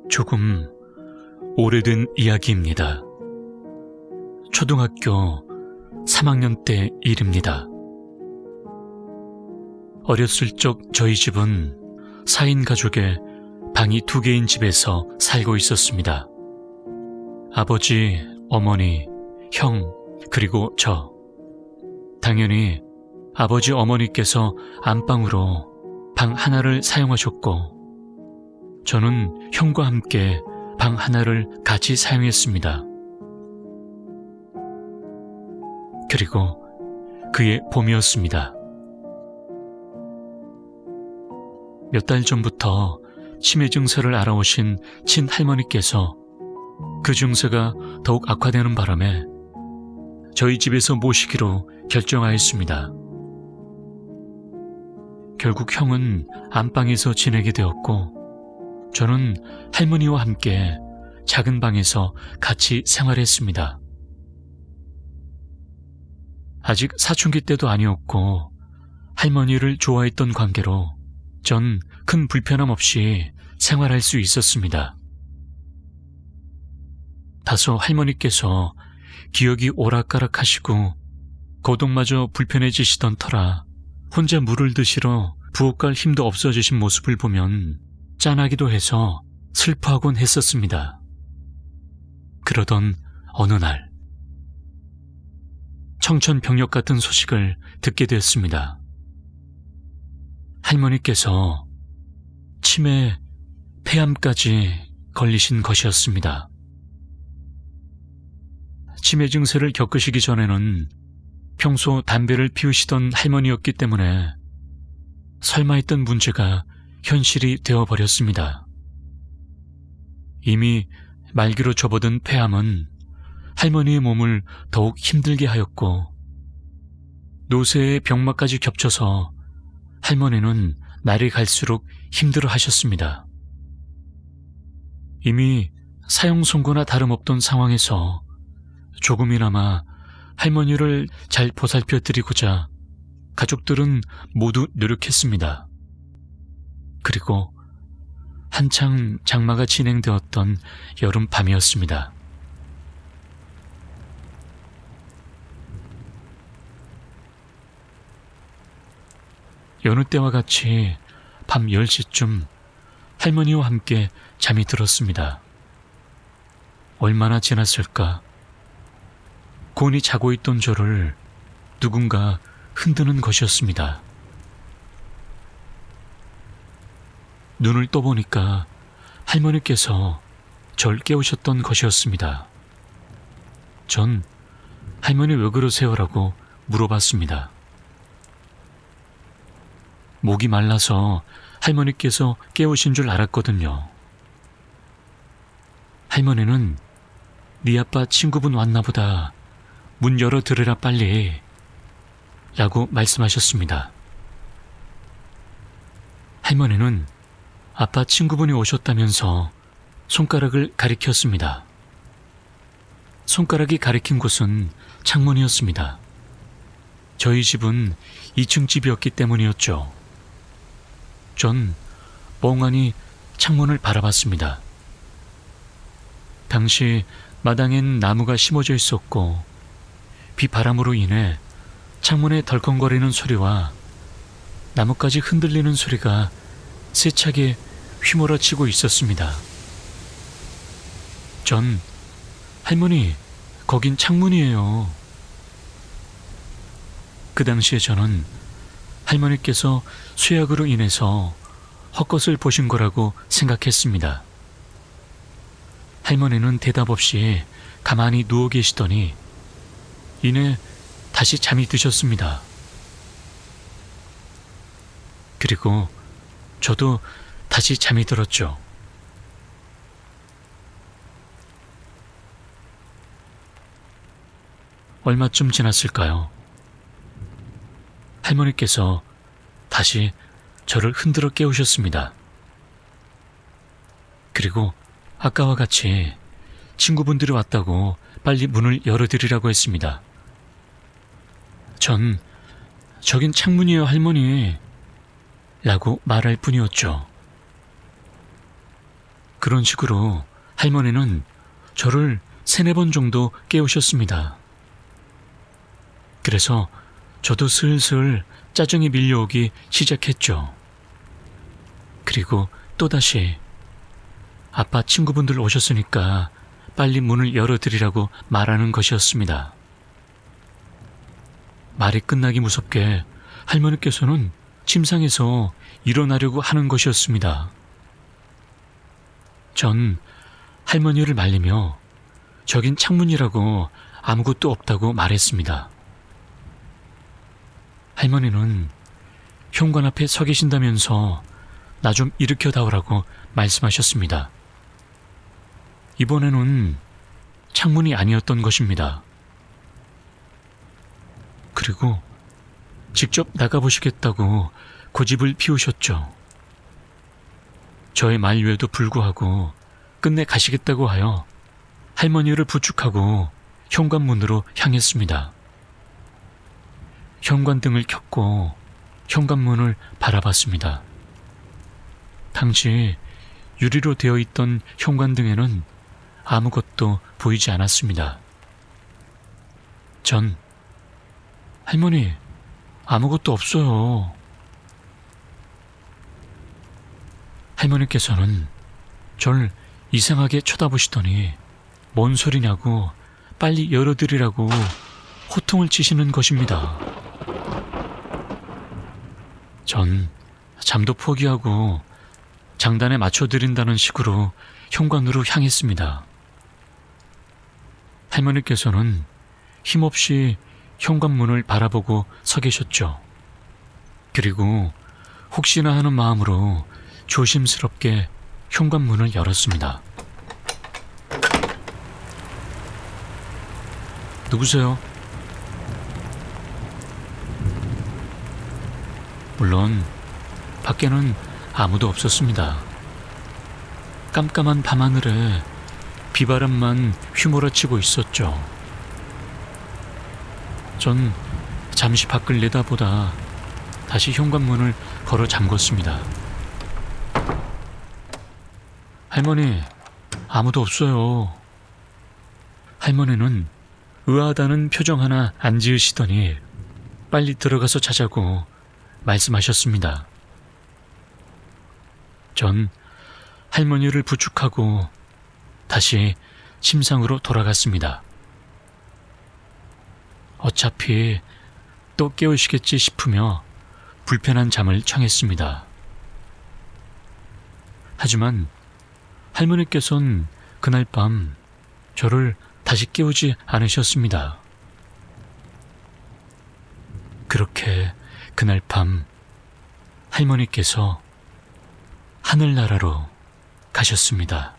조금 오래된 이야기입니다. 초등학교 3학년 때 일입니다. 어렸을 적 저희 집은 4인 가족의 방이 2개인 집에서 살고 있었습니다. 아버지, 어머니, 형, 그리고 저. 당연히 아버지 어머니께서 안방으로 방 하나를 사용하셨고 저는 형과 함께 방 하나를 같이 사용했습니다. 그리고 그의 봄이었습니다. 몇 달 전부터 치매 증세를 알아오신 친할머니께서 그 증세가 더욱 악화되는 바람에 저희 집에서 모시기로 결정하였습니다. 결국 형은 안방에서 지내게 되었고 저는 할머니와 함께 작은 방에서 같이 생활했습니다. 아직 사춘기 때도 아니었고 할머니를 좋아했던 관계로 전 큰 불편함 없이 생활할 수 있었습니다. 다소 할머니께서 기억이 오락가락하시고 거동마저 불편해지시던 터라 혼자 물을 드시러 부엌 갈 힘도 없어지신 모습을 보면 짠하기도 해서 슬퍼하곤 했었습니다. 그러던 어느 날 청천벽력 같은 소식을 듣게 되었습니다. 할머니께서 치매, 폐암까지 걸리신 것이었습니다. 치매 증세를 겪으시기 전에는 평소 담배를 피우시던 할머니였기 때문에 설마 했던 문제가 현실이 되어버렸습니다. 이미 말기로 접어든 폐암은 할머니의 몸을 더욱 힘들게 하였고 노쇠의 병마까지 겹쳐서 할머니는 날이 갈수록 힘들어 하셨습니다. 이미 사형 선고나 다름없던 상황에서 조금이나마 할머니를 잘 보살펴 드리고자 가족들은 모두 노력했습니다. 그리고 한창 장마가 진행되었던 여름밤이었습니다. 여느 때와 같이 밤 10시쯤 할머니와 함께 잠이 들었습니다. 얼마나 지났을까? 곤히 자고 있던 저를 누군가 흔드는 것이었습니다. 눈을 떠보니까 할머니께서 절 깨우셨던 것이었습니다. 전 할머니 왜 그러세요라고 물어봤습니다. 목이 말라서 할머니께서 깨우신 줄 알았거든요. 할머니는 네 아빠 친구분 왔나 보다. 문 열어드려라 빨리 라고 말씀하셨습니다. 할머니는 아빠 친구분이 오셨다면서 손가락을 가리켰습니다. 손가락이 가리킨 곳은 창문이었습니다. 저희 집은 2층 집이었기 때문이었죠. 전 멍하니 창문을 바라봤습니다. 당시 마당엔 나무가 심어져 있었고 비바람으로 인해 창문에 덜컹거리는 소리와 나뭇가지 흔들리는 소리가 세차게 휘몰아치고 있었습니다. 전 할머니, 거긴 창문이에요. 그 당시에 저는 할머니께서 쇠약으로 인해서 헛것을 보신 거라고 생각했습니다. 할머니는 대답 없이 가만히 누워 계시더니 이내 다시 잠이 드셨습니다. 그리고 저도 다시 잠이 들었죠. 얼마쯤 지났을까요? 할머니께서 다시 저를 흔들어 깨우셨습니다. 그리고 아까와 같이 친구분들이 왔다고 빨리 문을 열어드리라고 했습니다. 전 저긴 창문이에요 할머니 라고 말할 뿐이었죠. 그런 식으로 할머니는 저를 3-4번 정도 깨우셨습니다. 그래서 저도 슬슬 짜증이 밀려오기 시작했죠. 그리고 또다시 아빠 친구분들 오셨으니까 빨리 문을 열어드리라고 말하는 것이었습니다. 말이 끝나기 무섭게 할머니께서는 침상에서 일어나려고 하는 것이었습니다. 전 할머니를 말리며 저긴 창문이라고 아무것도 없다고 말했습니다. 할머니는 현관 앞에 서 계신다면서 나 좀 일으켜 다오라고 말씀하셨습니다. 이번에는 창문이 아니었던 것입니다. 그리고 직접 나가보시겠다고 고집을 피우셨죠. 저의 만류에도 불구하고 끝내 가시겠다고 하여 할머니를 부축하고 현관문으로 향했습니다. 현관등을 켰고 현관문을 바라봤습니다. 당시 유리로 되어 있던 현관등에는 아무것도 보이지 않았습니다. 전 할머니, 아무것도 없어요. 할머니께서는 절 이상하게 쳐다보시더니 뭔 소리냐고 빨리 열어드리라고 호통을 치시는 것입니다. 전 잠도 포기하고 장단에 맞춰드린다는 식으로 현관으로 향했습니다. 할머니께서는 힘없이 현관문을 바라보고 서 계셨죠. 그리고 혹시나 하는 마음으로 조심스럽게 현관문을 열었습니다. 누구세요? 물론 밖에는 아무도 없었습니다. 깜깜한 밤하늘에 비바람만 휘몰아치고 있었죠. 전 잠시 밖을 내다보다 다시 현관문을 걸어 잠궜습니다. 할머니, 아무도 없어요. 할머니는 의아하다는 표정 하나 안 지으시더니 빨리 들어가서 자자고 말씀하셨습니다. 전 할머니를 부축하고 다시 침상으로 돌아갔습니다. 어차피 또 깨우시겠지 싶으며 불편한 잠을 청했습니다. 하지만 할머니께서는 그날 밤 저를 다시 깨우지 않으셨습니다. 그렇게 그날 밤 할머니께서 하늘나라로 가셨습니다.